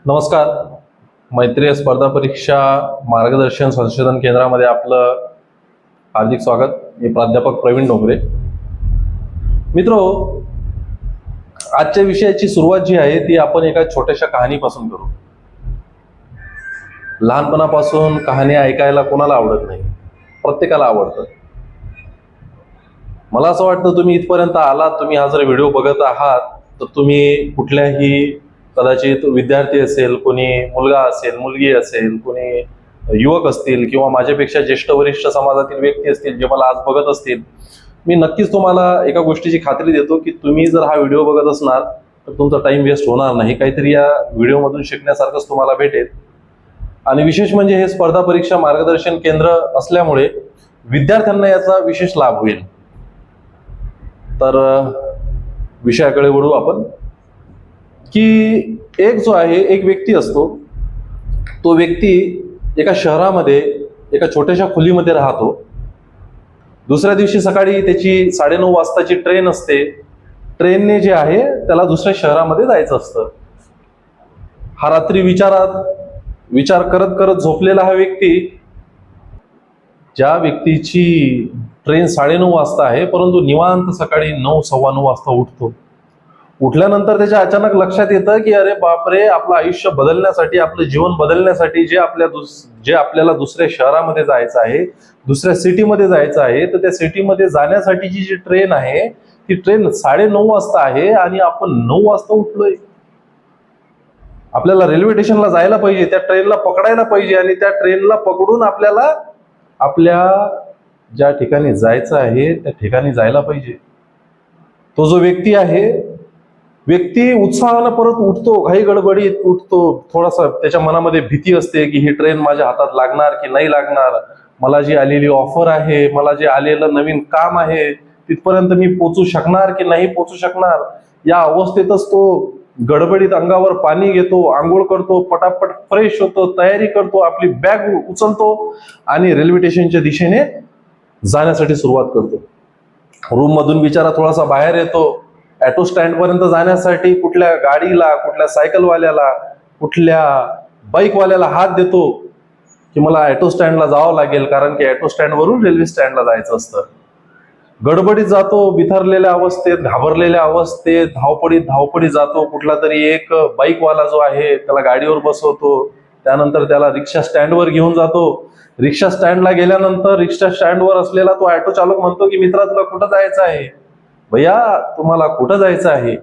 नमस्कार. मैत्री स्पर्धा परीक्षा मार्गदर्शन संशोधन केंद्रामध्ये आपलं हार्दिक स्वागत. मी प्राध्यापक प्रवीण डोंगरे. मित्रो, आजच्या विषयाची सुरुवात जी आहे ती आपण एका छोट्याशा कहाणीपासून करू. लहानपणापासून कहाणी ऐकायला कोणाला आवडत नाही? प्रत्येकाला आवडतं. मला असं वाटतं तुम्ही इथपर्यंत आलात, तुम्ही हा जर व्हिडिओ बघत आहात तर तुम्ही कुठल्याही, कदाचित विद्यार्थी असेल, कोणी मुलगा असेल, मुलगी असेल, कोणी युवक असतील किंवा माझ्यापेक्षा ज्येष्ठ वरिष्ठ समाजातील व्यक्ती असतील जे मला आज बघत असतील, मी नक्कीच तुम्हाला एका गोष्टीची खात्री देतो की तुम्ही जर हा व्हिडिओ बघत असणार तर तुमचा टाइम वेस्ट होणार नाही. काहीतरी या व्हिडिओमधून शिकण्यासारखंच तुम्हाला भेटेल. आणि विशेष म्हणजे हे स्पर्धा परीक्षा मार्गदर्शन केंद्र असल्यामुळे विद्यार्थ्यांना याचा विशेष लाभ होईल. तर विषयाकडे वळू आपण की एक जो आहे, एक व्यक्ती असतो. तो व्यक्ती एका शहरामध्ये एका छोट्याशा खोलीमध्ये राहतो. दुसऱ्या दिवशी सकाळी त्याची 9:30 वाजताची ट्रेन असते. ट्रेनने जे आहे त्याला दुसऱ्या शहरामध्ये जायचं असतं. हा रात्री विचार करत करत झोपलेला हा व्यक्ती, ज्या व्यक्तीची ट्रेन 9:30 वाजता आहे परंतु निवांत सकाळी 9, 9:15 वाजता उठतो. उठल्यानंतर त्याच्या अचानक लक्षात येतं की अरे बापरे, आपलं आयुष्य बदलण्यासाठी, आपलं जीवन बदलण्यासाठी जे आपल्याला दुसऱ्या शहरामध्ये जायचं आहे, दुसऱ्या सिटीमध्ये जायचं आहे, तर त्या सिटीमध्ये जाण्यासाठीची जी ट्रेन आहे ती ट्रेन 9:30 वाजता आहे आणि आपण 9 वाजता उठलोय. आपल्याला रेल्वे स्टेशनला जायला पाहिजे, त्या ट्रेनला पकडायला पाहिजे आणि त्या ट्रेनला पकडून आपल्याला आपल्या ज्या ठिकाणी जायचं आहे त्या ठिकाणी जायला पाहिजे. तो जो व्यक्ती आहे, व्यक्ती उत्साहानं परत उठतो, घाई गडबडीत उठतो. थोडासा त्याच्या मनामध्ये भीती असते की ही ट्रेन माझ्या हातात लागणार की नाही लागणार, मला जी आलेली ऑफर आहे, मला जे आलेलं नवीन काम आहे तिथपर्यंत मी पोचू शकणार की नाही पोचू शकणार. या अवस्थेतच तो गडबडीत अंगावर पाणी घेतो, आंघोळ करतो, पटापट फ्रेश होतो, तयारी करतो, आपली बॅग उचलतो आणि रेल्वे स्टेशनच्या दिशेने जाण्यासाठी सुरुवात करतो. रूम मधून बिचारा थोडासा बाहेर येतो. ऑटो स्टँड पर्यंत जाण्यासाठी कुठल्या गाडीला, कुठल्या सायकलवाल्याला, कुठल्या बाईकवाल्याला हात देतो की मला ऑटो स्टँडला जावं लागेल, कारण की ऑटो स्टँड वरून रेल्वे स्टँडला जायचं असतं. गडबडीत जातो, बिथरलेल्या अवस्थेत, घाबरलेल्या अवस्थेत, धावपळीत जातो. कुठला तरी एक बाईकवाला जो आहे त्याला गाडीवर बसवतो. त्यानंतर त्याला रिक्षा स्टँडवर घेऊन जातो. रिक्षा स्टँडला गेल्यानंतर रिक्षा स्टँडवर असलेला तो ऑटो चालक म्हणतो की मित्रा, तुला कुठं जायचं आहे? भैया, तुम्हाला कुठं जायचं आहे?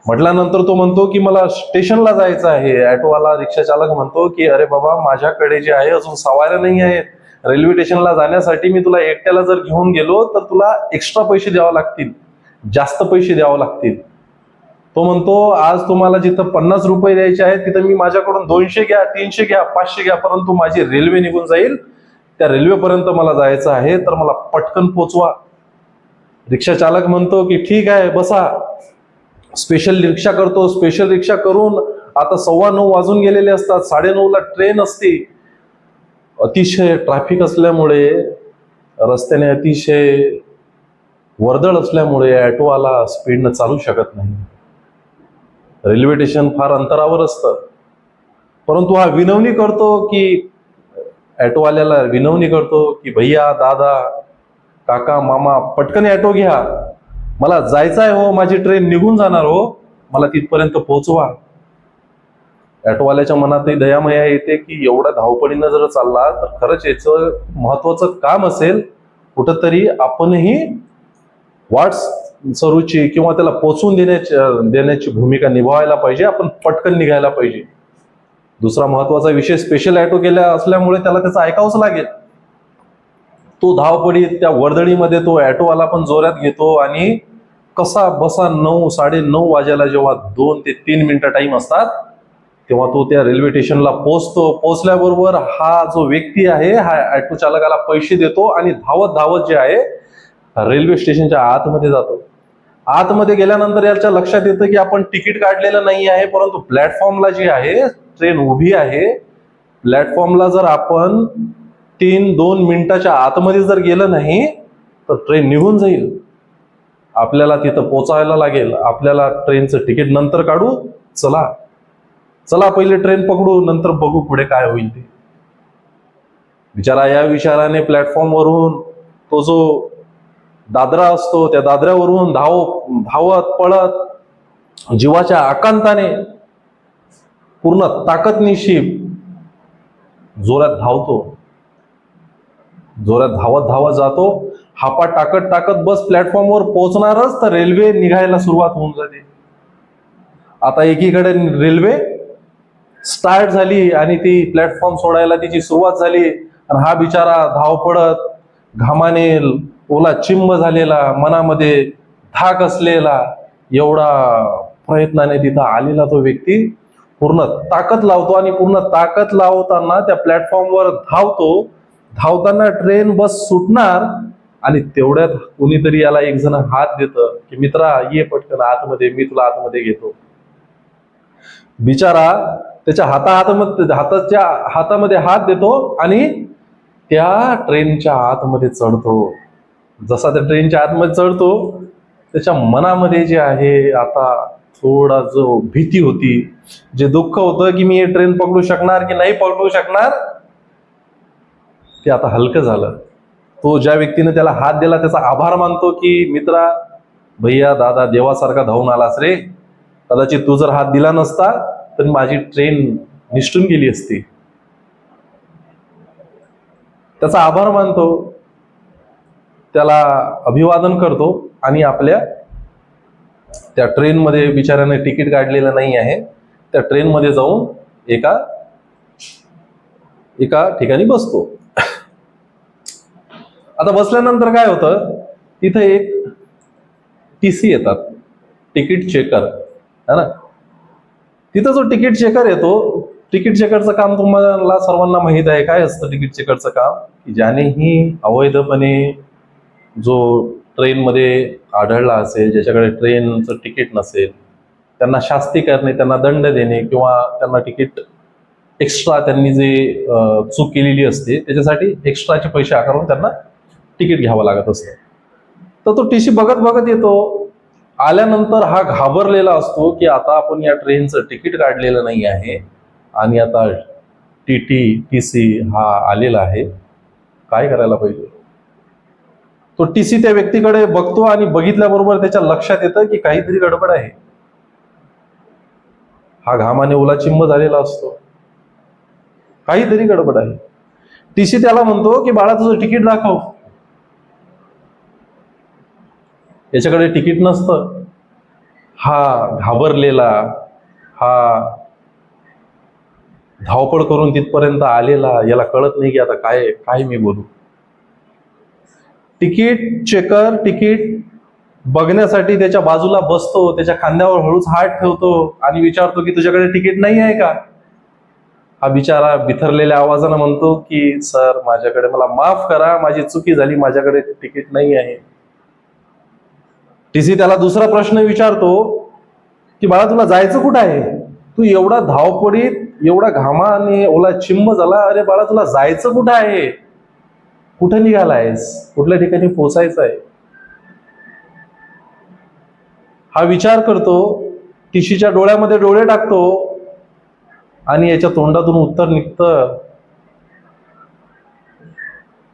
म्हटल्यानंतर तो म्हणतो की मला स्टेशनला जायचं आहे. ऑटोवाला, रिक्षा चालक म्हणतो की अरे बाबा, माझ्याकडे जे आहे अजून सवाऱ्या नाही आहेत. रेल्वे स्टेशनला जाण्यासाठी मी तुला एकट्याला जर घेऊन गेलो तर तुला एक्स्ट्रा पैसे द्यावे लागतील, जास्त पैसे द्यावे लागतील. तो म्हणतो आज तुम्हाला जिथं 50 रुपये द्यायचे आहेत तिथं मी माझ्याकडून 200 घ्या, 300 घ्या, 500 घ्या, परंतु माझी रेल्वे निघून जाईल, त्या रेल्वेपर्यंत मला जायचं आहे, तर मला पटकन पोचवा. रिक्षा चालक म्हणतो की ठीक आहे, बसा. स्पेशल रिक्षा करतो. स्पेशल रिक्षा करून आता 9:15 वाजून गेलेले असतात. 9:30ला ट्रेन असते. अतिशय ट्रॅफिक असल्यामुळे, रस्त्याने अतिशय वर्दळ असल्यामुळे ऑटोवाला स्पीडनं चालू शकत नाही. रेल्वे स्टेशन फार अंतरावर असतं. परंतु हा विनवणी करतो की, ऑटोवाल्याला विनवणी करतो की भैया, दादा, काका, मामा, पटकन ऑटो घ्या, मला जायचं आहे हो, माझी ट्रेन निघून जाणार हो, मला तिथपर्यंत पोहोचवा. ऑटोवाल्याच्या मनातही दयामया येते की एवढ्या धावपळीनं जर चालला तर खरंच याचं महत्वाचं काम असेल, कुठंतरी आपणही वाट सरूची किंवा त्याला पोचवून देण्याची भूमिका निभावायला पाहिजे. आपण पटकन निघायला पाहिजे. दुसरा महत्वाचा विषय, स्पेशल ऑटो केल्या असल्यामुळे त्याला त्याचं ऐकावंच लागेल. तो धावपळीत त्या वर्दळीमध्ये तो ऑटोवाला पण जोरात घेतो आणि कसा बसा 9, 9:30 वाजायला जेव्हा 2 ते 3 मिनिटं टाइम असतात तेव्हा तो त्या रेल्वे स्टेशनला पोहोचतो. पोहोचल्याबरोबर हा जो व्यक्ती आहे हा ऑटो चालकाला पैसे देतो आणि धावत धावत जे आहे रेल्वे स्टेशनच्या आतमध्ये जातो. आतमध्ये गेल्यानंतर याच्या लक्षात येतं की आपण तिकीट काढलेलं नाही आहे, परंतु प्लॅटफॉर्मला जी आहे ट्रेन उभी आहे. प्लॅटफॉर्मला जर आपण 2 मिनिटाच्या आतमध्ये जर गेलं नाही तर ट्रेन निघून जाईल. आपल्याला तिथं पोचायला लागेल. आपल्याला ट्रेनचं तिकीट नंतर काढू, चला. चला पहिले ट्रेन पकडू, नंतर बघू पुढे काय होईल ते. बिचारा या विचाराने प्लॅटफॉर्मवरून तो जो दादरा असतो त्या दादऱ्यावरून धावत पळत जीवाच्या आकांताने पूर्ण ताकदनिशी जोरात धावत धावत जातो. हापा टाकत टाकत बस प्लॅटफॉर्मवर पोहोचणारच तर रेल्वे निघायला सुरुवात होऊन जाते. आता एकीकडे रेल्वे स्टार्ट झाली आणि ती प्लॅटफॉर्म सोडायला तिची सुरुवात झाली, आणि हा बिचारा धावपळत घामाने ओला चिंब झालेला, मनामध्ये धाक असलेला, एवढा प्रयत्नाने तिथं आलेला तो व्यक्ती पूर्ण ताकद लावतो, आणि पूर्ण ताकद लावताना त्या प्लॅटफॉर्मवर धावताना ट्रेन बस सुटणार, आणि तेवढ्यात कोणीतरी याला एक जण हात देतं की मित्रा ये पटकन आतमध्ये, मी तुला आतमध्ये घेतो. बिचारा त्याच्या हातामध्ये हात देतो आणि त्या ट्रेनच्या आतमध्ये चढतो. जसा त्या ट्रेनच्या आतमध्ये चढतो, त्याच्या मनामध्ये जे आहे आता थोडा जो भीती होती, जे दुःख होतं की मी हे ट्रेन पकडू शकणार की नाही पकडू शकणार, ते आता हलकं झालं. तो ज्या व्यक्तीने त्याला हात दिला त्याचा आभार मानतो की मित्रा, भैया, दादा, देवासारखा धावून आलास रे. कदाचित तू जर हात दिला नसता तर माझी ट्रेन निसटून गेली असती. त्याचा आभार मानतो, त्याला अभिवादन करतो, आणि आपल्या त्या ट्रेनमध्ये, बिचाऱ्याने तिकीट काढलेलं नाही आहे, त्या ट्रेनमध्ये जाऊन एका ठिकाणी बसतो. आता बसल्यानंतर काय होतं, तिथं एक टीसी येतात, तिकीट चेकर है ना. तिथं जो तिकीट चेकर येतो, तिकीट चेकरचं काम तुम्हाला सर्वांना माहित आहे. काय असतं तिकीट चेकरचं काम, की ज्यानेही अवैधपणे जो ट्रेनमध्ये आढळला असेल, ज्याच्याकडे ट्रेनचं तिकीट नसेल, त्यांना शास्ती करणे, त्यांना दंड देणे, किंवा त्यांना तिकीट एक्स्ट्रा, त्यांनी जे चूक केलेली असते त्याच्यासाठी एक्स्ट्राचे पैसे आकारून त्यांना तिकीट घ्यावं लागत असतं. तर तो टीसी बघत बघत येतो. आल्यानंतर हा घाबरलेला असतो की आता आपण या ट्रेनचं तिकीट काढलेलं नाही आहे, आणि आता टीसी हा आलेला आहे, काय करायला पाहिजे. तो टीसी त्या व्यक्तीकडे बघतो, आणि बघितल्याबरोबर त्याच्या लक्षात येतं की काहीतरी गडबड आहे. हा घामाने ओला चिंब झालेला असतो, काहीतरी गडबड आहे. टीसी त्याला म्हणतो की बाळा, तुझं तिकीट दाखव. याच्याकडे तिकीट नसतं. हा घाबरलेला, हा धावपळ करून तिथपर्यंत आलेला, याला कळत नाही की आता काय मी बोलू. तिकीट चेकर तिकीट बघण्यासाठी त्याच्या बाजूला बसतो, त्याच्या खांद्यावर हळूच हात ठेवतो आणि विचारतो की तुझ्याकडे तिकीट नाही आहे का. हा बिचारा बिथरलेल्या आवाजानं म्हणतो की सर, माझ्याकडे, मला माफ करा, माझी चुकी झाली, माझ्याकडे तिकीट नाही आहे. टीसी त्याला दुसरा प्रश्न विचारतो की बाळा, तुला जायचं कुठं आहे. तू एवढा धावपडीत, एवढा घामाने ओला चिंब झाला, अरे बाळा, तुला जायचं कुठं आहे, कुठं निघालायस, कुठल्या ठिकाणी पोहोचायचं आहे. हा विचार करतो, टीसीच्या डोळ्यामध्ये डोळे टाकतो, आणि याच्या तोंडातून उत्तर निघतं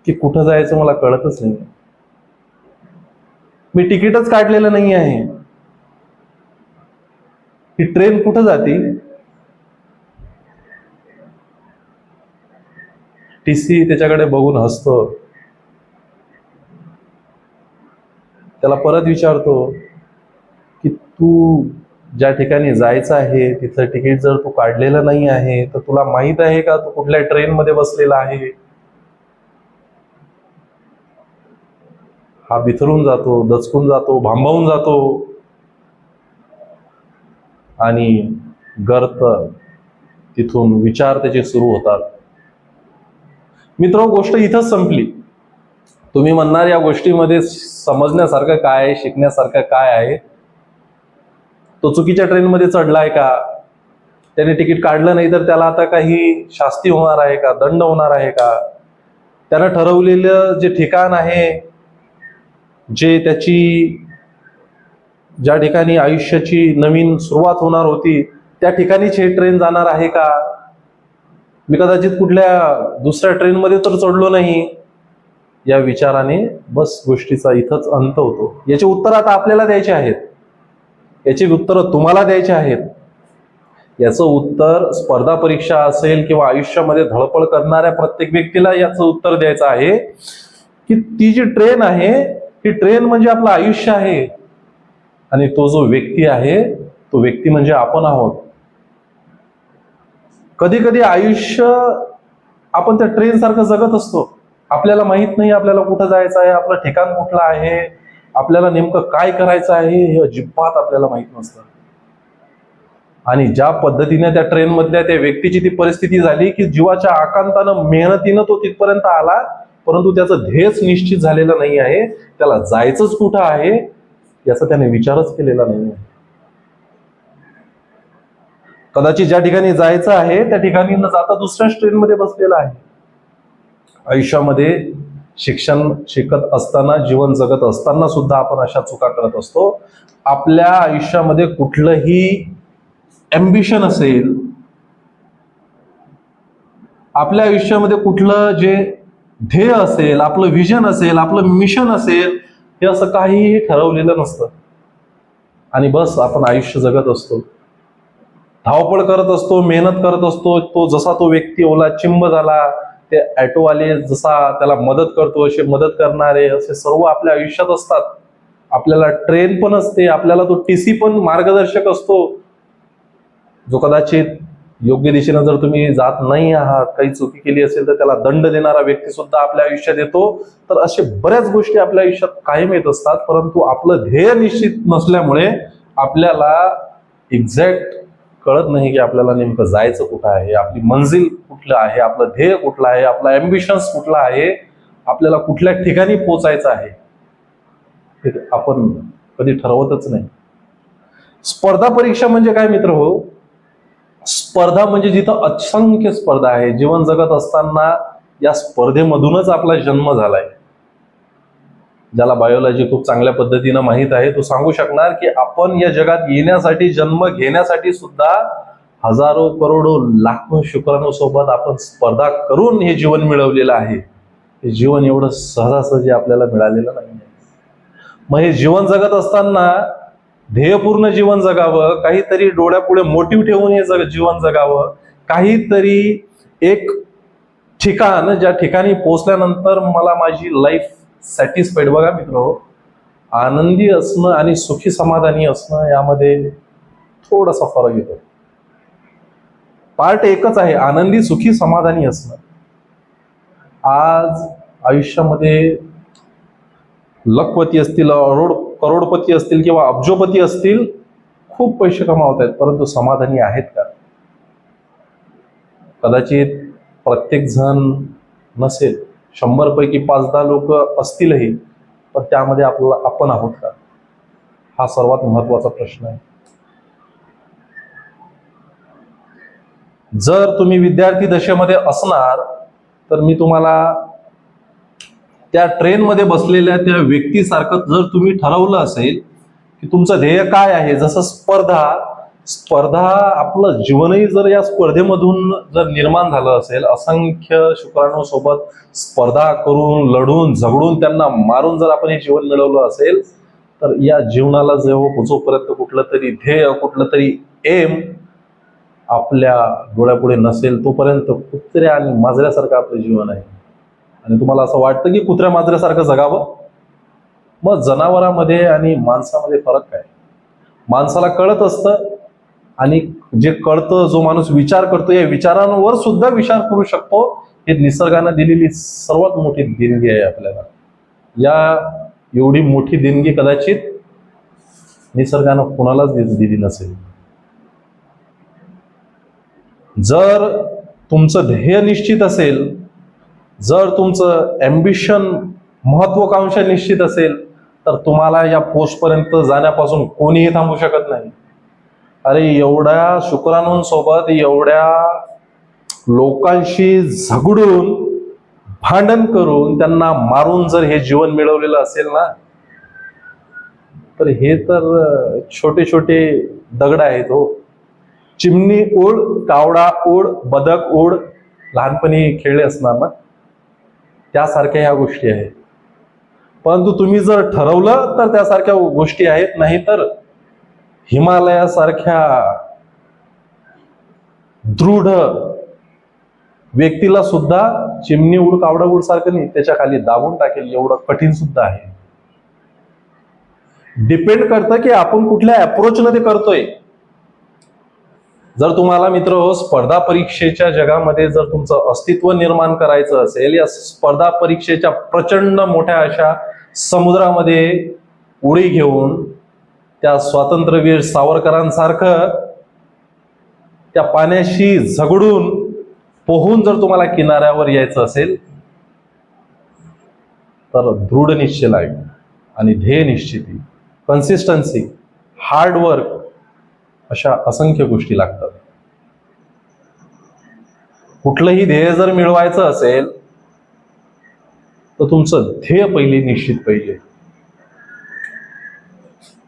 की कुठं जायचं मला कळतच नाही, मी तिकीटच काढलेलं नाही आहे, ही ट्रेन कुठं जाते. टीसी त्याच्याकडे बघून हसतो. त्याला परत विचारतो की तू ज्या ठिकाणी जायचं आहे तिथलं तिकीट जर तू काढलेलं नाही आहे तर तुला माहित आहे का तू कुठल्या ट्रेन मध्ये बसलेला आहे. हा बिथरून जातो, दचकून जातो, भांबावून जातो, आणि गर्त तिथून विचार त्याचे सुरू होतात. मित्र, गोष्ट इथंच संपली. तुम्ही म्हणणार या गोष्टीमध्ये समजण्यासारखं काय आहे, शिकण्यासारखं काय आहे. तो चुकीच्या ट्रेनमध्ये चढलाय का, त्याने तिकीट काढलं नाही तर त्याला आता काही शास्ती होणार आहे का, दंड होणार आहे का, त्यानं ठरवलेलं जे ठिकाण आहे, जे त्याची, ज्या ठिकाणी आयुष्याची नवीन सुरुवात होणार होती, त्या ठिकाणीच हे ट्रेन जाणार आहे का? मी कदाचित कुठल्या दुसऱ्या ट्रेनमध्ये तर चढलो नाही, या विचाराने बस गोष्टीचा इथंच अंत होतो. याची उत्तर आता आपल्याला द्यायची आहेत, याची उत्तरं तुम्हाला द्यायची आहेत. याचं उत्तर स्पर्धा परीक्षा असेल किंवा आयुष्यामध्ये धडपड करणाऱ्या प्रत्येक व्यक्तीला याचं उत्तर द्यायचं आहे की ती जी ट्रेन आहे, ती ट्रेन म्हणजे आपलं आयुष्य आहे, आणि तो जो व्यक्ती आहे, तो व्यक्ती म्हणजे आपण आहोत. कधी कधी आयुष्य आपण त्या ट्रेन सारखं जगत असतो. आपल्याला माहित नाही आपल्याला कुठं जायचं आहे, आपलं ठिकाण कुठलं आहे, आपल्याला नेमकं काय करायचं आहे हे अजिबात आपल्याला माहित नसतं. आणि ज्या पद्धतीने त्या ट्रेन मधल्या त्या व्यक्तीची ती परिस्थिती झाली की जीवाच्या आकांतानं मेहनतीनं तो तिथपर्यंत आला, परंतु त्याचं ध्येयच निश्चित झालेलं नाही आहे, त्याला जायचंच कुठं आहे याचा त्याने विचारच केलेला नाही आहे. कदाचित ज्या ठिकाणी जायचं आहे त्या ठिकाणी न जाता दुसऱ्याच ट्रेनमध्ये बसलेला आहे. आयुष्यामध्ये शिक्षण शिकत असताना, जीवन जगत असताना सुद्धा आपण अशा चुका करत असतो. आपल्या आयुष्यामध्ये कुठलंही एम्बिशन असेल, आपल्या आयुष्यामध्ये कुठलं जे ध्येय असेल, आपलं विजन असेल, आपलं मिशन असेल, हे असं काहीही ठरवलेलं नसतं. आणि बस आपण आयुष्य जगत असतो, धावपळ करत असतो, मेहनत करत असतो. तो जसा तो व्यक्ती ओला चिंब झाला, ते ऑटोवाले जसा त्याला मदत करतो असे मदत करणारे असे सर्व आपल्या आयुष्यात असतात. आपल्याला ट्रेन पण असते, आपल्याला तो टीसी पण मार्गदर्शक असतो, जो कदाचित योग्य दिशेनं जर तुम्ही जात नाही आहात, काही चुकी केली असेल तर त्याला दंड देणारा व्यक्ती सुद्धा आपल्या आयुष्यात येतो. तर असे बऱ्याच गोष्टी आपल्या आयुष्यात कायम येत असतात, परंतु आपलं ध्येय निश्चित नसल्यामुळे आपल्याला एक्झॅक्ट कळत नाही की आपल्याला नेमकं जायचं कुठं आहे, आपली मंजिल कुठलं आहे, आपलं ध्येय कुठलं आहे, आपला एम्बिशन्स कुठला आहे, आपल्याला कुठल्या ठिकाणी पोहोचायचं आहे, हे आपण कधी ठरवतच नाही. स्पर्धा परीक्षा म्हणजे काय मित्र हो? स्पर्धा म्हणजे जिथं असंख्य स्पर्धा आहे. जीवन जगत असताना या स्पर्धेमधूनच आपला जन्म झालाय. ज्याला बायोलॉजी खूप चांगल्या पद्धतीनं माहित आहे, तो सांगू शकणार की आपण या जगात येण्यासाठी, जन्म घेण्यासाठी सुद्धा हजारो करोडो लाखो शुक्राणूसोबत आपण स्पर्धा करून हे जीवन मिळवलेलं आहे. हे जीवन एवढं सहजासहजी आपल्याला मिळालेलं नाही. मग हे जीवन जगत असताना ध्येयपूर्ण जीवन जगावं, काहीतरी डोळ्यापुढे मोटिव्ह ठेवून हे जीवन जगावं, काहीतरी एक ठिकाण ज्या ठिकाणी पोहोचल्यानंतर मला माझी लाईफ सॅटिस्फाईड, बघा मित्र, आनंदी असणं आणि सुखी समाधानी असणं यामध्ये थोडासा फरक येतो. पार्ट एकच आहे, आनंदी सुखी समाधानी असणं. आज आयुष्यामध्ये लखपती असतील, करोडपती असतील किंवा अब्जोपती असतील, खूप पैसे कमावत आहेत, परंतु समाधानी आहेत का? कदाचित प्रत्येक जण नसेल, 100 पैकी 5-10 लोक असतीलही, पण त्यामध्ये आपण आहोत का? हा सर्वात महत्वाचा प्रश्न आहे. जर तुम्ही विद्यार्थी दशेमध्ये असणार तर मी तुम्हाला त्या ट्रेनमध्ये बसलेल्या त्या व्यक्तीसारखं जर तुम्ही ठरवलं असेल की तुमचं ध्येय काय आहे, जसं स्पर्धा आपलं जीवनही जर या स्पर्धेमधून जर निर्माण झालं असेल, असंख्य शुक्राणूसोबत स्पर्धा करून, लढून, झगडून, त्यांना मारून जर आपण हे जीवन मिळवलं असेल, तर या जीवनाला जोपर्यंत कुठलं तरी ध्येय, कुठलं तरी एम आपल्या डोळ्यापुढे नसेल, तोपर्यंत कुत्र्या आणि मांजऱ्यासारखं आपलं जीवन आहे. आणि तुम्हाला असं वाटतं की कुत्र्या मांजऱ्यासारखं जगावं? मग जनावरांमध्ये आणि माणसामध्ये फरक काय? माणसाला कळत असतं, आणि जे कळतं, जो माणूस विचार करतो, या विचारांवर सुद्धा विचार करू शकतो. हे निसर्गानं दिलेली सर्वात मोठी देणगी आहे आपल्याला. या एवढी मोठी देणगी कदाचित निसर्गानं कोणालाच दिली नसेल. जर तुमचं ध्येय निश्चित असेल, जर तुमचं एम्बिशन, महत्वाकांक्षा निश्चित असेल, तर तुम्हाला या पोस्ट पर्यंत जाण्यापासून कोणीही थांबू शकत नाही. अरे, एवढ्या शुक्राणूंसोबत, एवढ्या लोकांशी झगडून, भांडण करून, त्यांना मारून जर हे जीवन मिळवलेलं असेल ना, तर हे तर छोटे छोटे दगड आहेत हो. चिमणी उड, कावडा उड, बदक उड, लहानपणी खेळले असणार ना, त्यासारख्या ह्या गोष्टी आहेत. परंतु तुम्ही जर ठरवलं तर त्यासारख्या गोष्टी आहेत, नाही तर हिमालयासारख्या दृढ व्यक्तीला सुद्धा चिमणी उड, कावडा उड सारखं नाही, त्याच्या खाली दाबून टाकेल एवढं कठीण सुद्धा आहे. डिपेंड करतं की आपण कुठल्या अप्रोचने ते करतोय. जर तुम्हाला मित्र स्पर्धा परीक्षेच्या जगामध्ये जर तुमचं अस्तित्व निर्माण करायचं असेल, या स्पर्धा परीक्षेच्या प्रचंड मोठ्या अशा समुद्रामध्ये उडी घेऊन त्या स्वातंत्र्यवीर सावरकरांसारखं त्या पाण्याशी झगडून पोहून जर तुम्हाला किनाऱ्यावर यायचं असेल तर दृढ निश्चय लागेल आणि ध्येय निश्चिती, कन्सिस्टन्सी, हार्डवर्क अशा असंख्य गोष्टी लागतात. कुठलंही ध्येय जर मिळवायचं असेल तर तुमचं ध्येय पहिली निश्चित पाहिजे.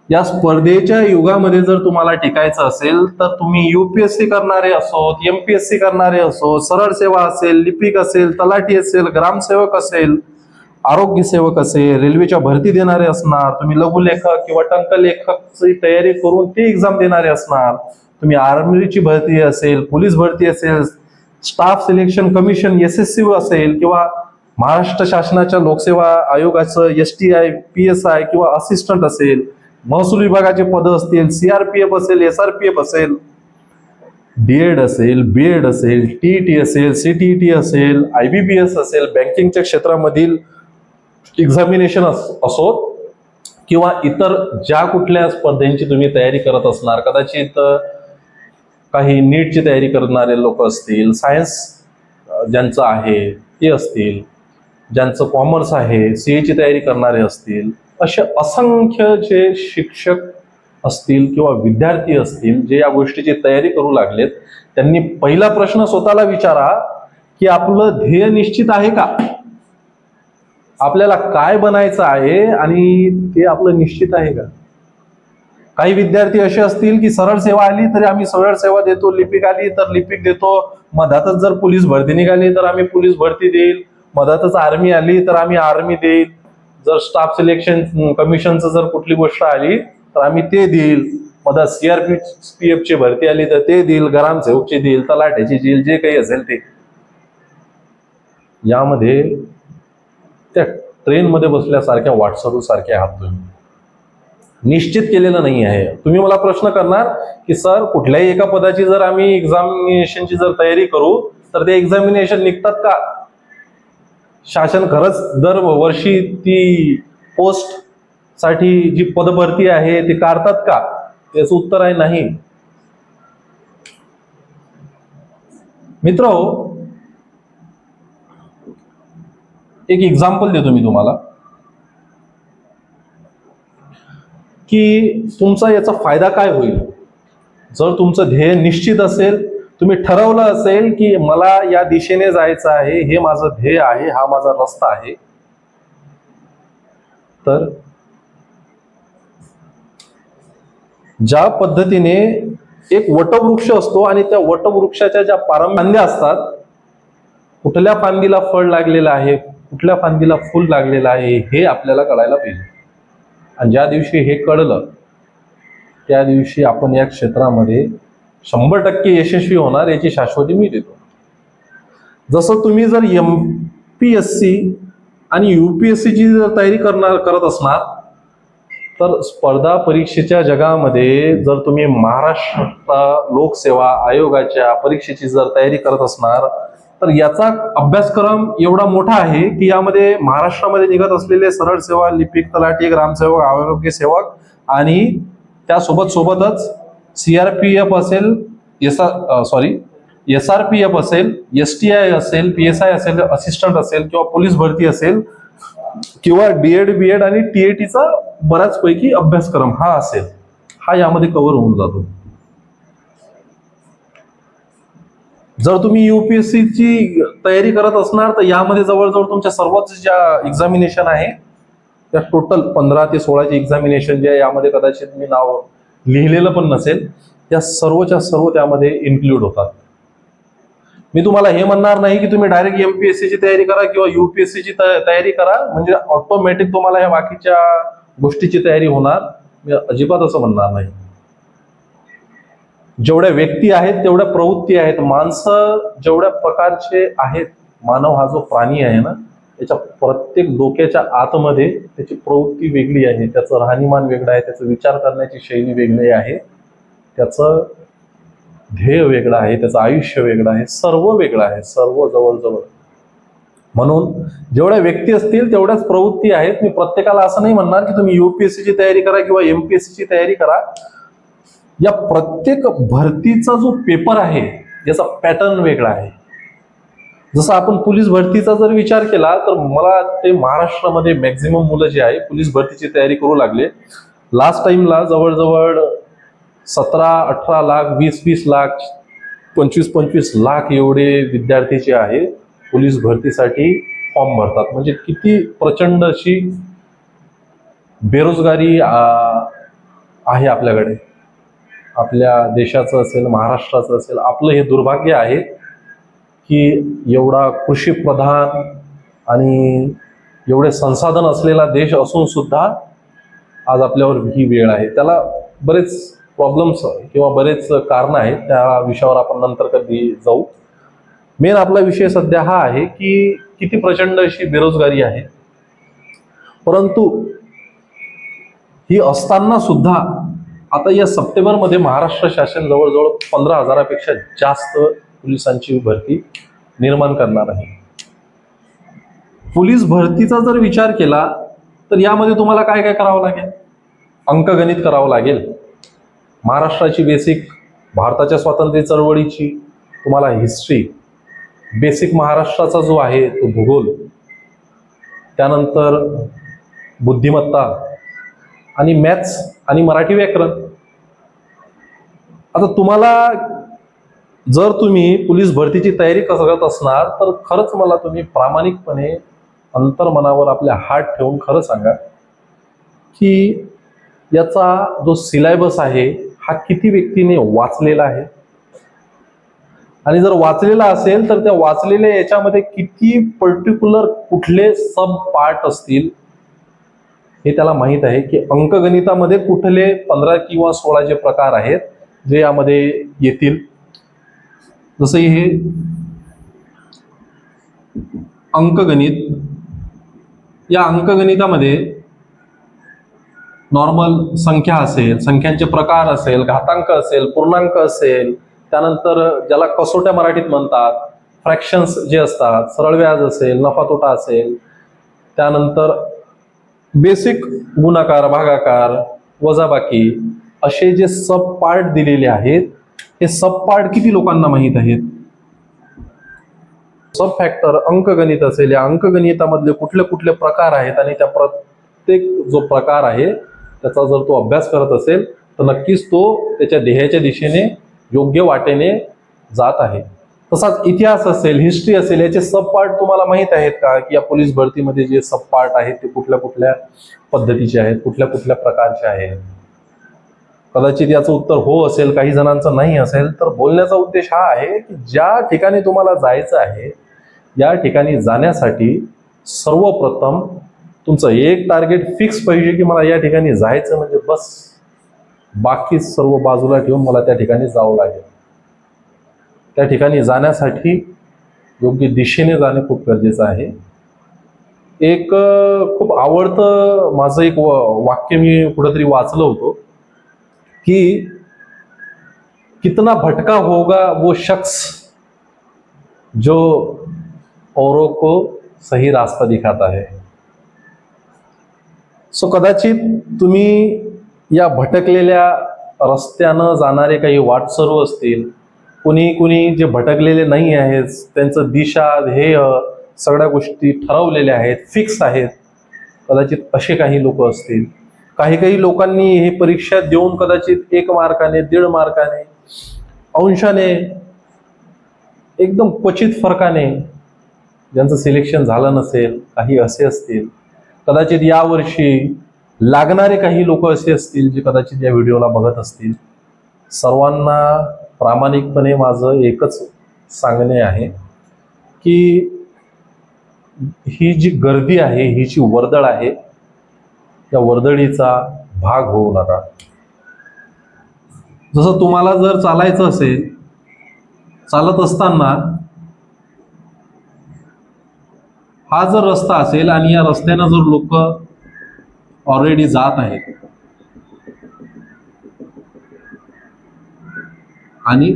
या स्पर्धेच्या युगामध्ये जर तुम्हाला टिकायचं असेल तर तुम्ही UPSC करणारे असोत, MPSC करणारे असो, सरळ सेवा असेल, लिपिक असेल, तलाठी असेल, ग्रामसेवक असेल, आरोग्य सेवक असेल, रेल्वेच्या भरती देणारे असणार, तुम्ही लघुलेखक किंवा टंकलेखकची तयारी करून ती एक्झाम देणारे असणार, तुम्ही आर्मीची भरती असेल, पोलीस भरती असेल, स्टाफ सिलेक्शन कमिशन SSC असेल, किंवा महाराष्ट्र शासनाच्या लोकसेवा आयोगाचं STI, PSI किंवा असिस्टंट असेल, महसूल विभागाचे पद असतील, CRPF असेल, SRPF असेल, DED असेल, BED असेल, TET असेल, CTET असेल, IBPS असेल, बँकिंगच्या क्षेत्रामधील एक्झामिनेशन असोत, किंवा इतर ज्या कुठल्या स्पर्धेची तुम्ही तयारी करत असणार, कदाचित काही नीटची तयारी करणारे लोक असतील, सायन्स ज्यांचं आहे ते असतील, ज्यांचं कॉमर्स आहे, CA ची तयारी करणारे असतील, असे असंख्य जे शिक्षक असतील किंवा विद्यार्थी असतील जे या गोष्टीची तयारी करू लागलेत, त्यांनी पहिला प्रश्न स्वतःला विचारा की आपलं ध्येय निश्चित आहे का? आपल्याला काय बनायचं आहे आणि ते आपलं निश्चित आहे का? काही विद्यार्थी असे असतील की सरळ सेवा आली तरी आम्ही सरळ सेवा देतो, लिपिक आली तर लिपिक देतो, मधातच जर पोलीस भरती निघाली तर आम्ही पोलीस भरती देईल, मधातच आर्मी आली तर आम्ही आर्मी देईल, जर स्टाफ सिलेक्शन कमिशनचं जर कुठली गोष्ट आली तर आम्ही ते देईल, मधात CRPF ची भरती आली तर ते देईल, ग्रामसेवकची देईल, तलाठ्याची देईल, जे काही असेल ते. यामध्ये त्या ट्रेनमध्ये बसल्यासारख्या वाटसरू सारखे आहात तुम्ही. निश्चित केलेलं नाही आहे. तुम्ही मला प्रश्न करणार की सर कुठल्याही एका पदाची जर आम्ही एक्झामिनेशनची जर तयारी करू तर ते एक्झामिनेशन निघतात का? शासन खरंच दरवर्षी ती पोस्ट साठी जी पदभरती आहे ती काढतात का? त्याचं उत्तर आहे नाही. मित्र, एक एक्झाम्पल देतो मी तुम्हाला की तुमचा याचा फायदा काय होईल. जर तुमचं ध्येय निश्चित असेल, तुम्ही ठरवलं असेल की मला या दिशेने जायचं आहे, हे माझं ध्येय आहे, हा माझा रस्ता आहे, तर ज्या पद्धतीने एक वटवृक्ष असतो आणि त्या वटवृक्षाच्या ज्या फांद्या असतात, कुठल्या फांदीला फळ लागलेलं आहे, कुठल्या फांदीला फूल लागलेलं आहे हे आपल्याला कळायला पाहिजे. आणि ज्या दिवशी हे कळलं त्या दिवशी आपण या क्षेत्रामध्ये 100% यशस्वी होणार, याची शाश्वती मी देतो. जसं तुम्ही जर MPSC आणि UPSC ची जर तयारी करत असणार तर स्पर्धा परीक्षेच्या जगामध्ये जर तुम्ही महाराष्ट्र लोकसेवा आयोगाच्या परीक्षेची जर तयारी करत असणार तर याचा अभ्यासक्रम एवढा मोठा आहे की यामध्ये महाराष्ट्रामध्ये निघत असलेले सरळ सेवा, लिपिक, तलाठी, ग्रामसेवक, आरोग्य सेवक आणि त्यासोबतच CRPF असेल, SRPF असेल, STI असेल, PSI असेल, असिस्टंट असेल किंवा पोलीस भरती असेल किंवा DED, BED आणि TET चा बऱ्याच पैकी अभ्यासक्रम हा असेल, हा यामध्ये कव्हर होऊन जातो. जर तुम्ही UPSC ची तयारी करत असणार तर यामध्ये जवळजवळ तुमच्या सर्वच ज्या एक्झामिनेशन आहे त्या टोटल 15 ते 16 चे एक्झामिनेशन जे आहे, यामध्ये कदाचित मी नाव लिहिलेलं पण नसेल, या सर्वच्या सर्व त्यामध्ये इन्क्लूड होतात. मी तुम्हाला हे म्हणणार नाही की तुम्ही डायरेक्ट MPSC ची तयारी करा किंवा UPSC ची तयारी करा म्हणजे ऑटोमॅटिक तुम्हाला या बाकीच्या गोष्टीची तयारी होणार, मी अजिबात असं म्हणणार नाही. जेवढ्या व्यक्ती आहेत तेवढ्या प्रवृत्ती आहेत. माणसं जेवढ्या प्रकारचे आहेत, मानव हा जो प्राणी आहे ना, त्याच्या प्रत्येक डोक्याच्या आतमध्ये त्याची प्रवृत्ती वेगळी आहे, त्याचं राहणीमान वेगळं आहे, त्याचं विचार करण्याची शैली वेगळी आहे, त्याचं ध्येय वेगळं आहे, त्याचं आयुष्य वेगळं आहे, सर्व वेगळं आहे, सर्व जवळजवळ. म्हणून जेवढ्या व्यक्ती असतील तेवढ्याच प्रवृत्ती आहेत. मी प्रत्येकाला असं नाही म्हणणार की तुम्ही UPSC ची तयारी करा किंवा MPSC ची तयारी करा. या प्रत्येक भरतीचा जो पेपर आहे याचा पॅटर्न वेगळा आहे. जसं आपण पोलीस भरतीचा जर विचार केला तर मला ते महाराष्ट्रामध्ये मॅक्झिमम मुलं जे आहे पोलीस भरतीची तयारी करू लागले. लास्ट टाइमला जवळजवळ 17-18 लाख, 20-20 लाख, 25-25 लाख एवढे विद्यार्थी जे आहे पोलीस भरतीसाठी फॉर्म भरतात. म्हणजे किती प्रचंड अशी बेरोजगारी आहे आपल्याकडे, आपल्या देशाचं असेल, महाराष्ट्राचं असेल. आपलं हे दुर्भाग्य आहे की एवढा कृषी प्रधान आणि एवढे संसाधन असलेला देश असून सुद्धा आज आपल्यावर ही वेळ आहे. त्याला बरेच प्रॉब्लेम्स किंवा बरेच कारणं आहेत, त्या विषयावर आपण नंतर कधी जाऊ. मेन आपला विषय सध्या हा आहे की किती प्रचंड अशी बेरोजगारी आहे. परंतु ही असताना सुद्धा आता या सप्टेंबरमध्ये महाराष्ट्र शासन जवळजवळ 15,000पेक्षा जास्त पोलिसांची भरती निर्माण करणार आहे. पोलीस भरतीचा जर विचार केला तर यामध्ये तुम्हाला काय काय करावं लागेल? अंकगणित करावं लागेल, महाराष्ट्राची बेसिक, भारताच्या स्वातंत्र्य चळवळीची तुम्हाला हिस्ट्री, बेसिक महाराष्ट्राचा जो आहे तो भूगोल, त्यानंतर बुद्धिमत्ता आणि मॅथ्स आणि मराठी व्याकरण. आता तुम्हाला जर तुम्ही पोलीस भरतीची तयारी करत असणार तर खरंच मला तुम्ही प्रामाणिकपणे अंतर्मनावर आपल्या हात ठेवून खरं सांगा की याचा जो सिलेबस आहे हा किती व्यक्तीने वाचलेला आहे, आणि जर वाचलेला असेल तर त्या वाचलेल्या याच्यामध्ये किती पर्टिक्युलर कुठले सब पार्ट असतील हे त्याला माहीत आहे की अंकगणितामध्ये कुठले 15 किंवा 16 जे प्रकार आहेत जे यामध्ये येतील. जसं हे अंकगणित, या अंकगणितामध्ये नॉर्मल संख्या असेल, संख्यांचे प्रकार असेल, घातांक असेल, पूर्णांक असेल, त्यानंतर ज्याला कसोट्या मराठीत म्हणतात, फ्रॅक्शन्स जे असतात, सरळ व्याज असेल, नफा तोटा असेल, त्यानंतर बेसिक गुणाकार, भागाकार, वजाबाकी असे जे सब पार्ट दिलेले आहेत हे सब पार्ट किती लोकांना माहीत आहेत? सब फॅक्टर अंकगणित असेल, या अंकगणितामधले कुठले कुठले प्रकार आहेत आणि त्या प्रत्येक जो प्रकार आहे त्याचा जर तो अभ्यास करत असेल तर नक्कीच तो त्याच्या ध्येयाच्या दिशेने योग्य वाटेने जात आहे. तसाच इतिहास असेल, हिस्ट्री असेल, याचे सब पार्ट तुम्हाला माहीत आहेत का की या पोलीस भरतीमध्ये जे सब पार्ट आहेत ते कुठल्या कुठल्या पद्धतीचे आहेत, कुठल्या कुठल्या प्रकारचे आहेत? कदाचित याचं उत्तर हो असेल, काही जणांचं नाही असेल. तर बोलण्याचा उद्देश हा आहे की ज्या ठिकाणी तुम्हाला जायचं आहे या ठिकाणी जाण्यासाठी सर्वप्रथम तुमचं एक टार्गेट फिक्स पाहिजे की मला या ठिकाणी जायचं, म्हणजे बस बाकी सर्व बाजूला ठेवून मला त्या ठिकाणी जावं लागेल. त्या ठिकाणी जाण्यासाठी योग्य दिशेने जाणे खूप गरजेचं आहे. एक खूप आवडतं माझं एक वाक्य मी कुठेतरी वाचलं होतं कि कितना भटका होगा वो शख्स जो औरों को सही रास्ता दिखाता है. सो कदाचित तुम्ही या भटकलेल्या रस्त्यानं जाणारे काही वाटसरू असतील, कुणी जे भटकलेले नाही आहेत, त्यांचं दिशा, ध्येय सगळ्या गोष्टी ठरवलेल्या आहेत, फिक्स आहेत, कदाचित असे काही लोक असतील. काही लोकांनी ही परीक्षा देऊन कदाचित 1 मार्काने, 1.5 मार्काने, अंशाने, एकदम क्वचित फरकाने ज्यांचं सिलेक्शन झालं नसेल, काही असे असतील. कदाचित यावर्षी लागणारे काही लोक असे असतील जे कदाचित या व्हिडिओला बघत असतील. सर्वांना प्रामाणिकपणे माझं एकच सांगणे आहे की ही जी गर्दी आहे, ही जी वर्दळ आहे, त्या वर्दळीचा भाग होऊ नका. जसं तुम्हाला जर चालायचं असेल, चालत असताना हा जर रस्ता असेल आणि या रस्त्यानं जर लोक ऑलरेडी जात आहेत आणि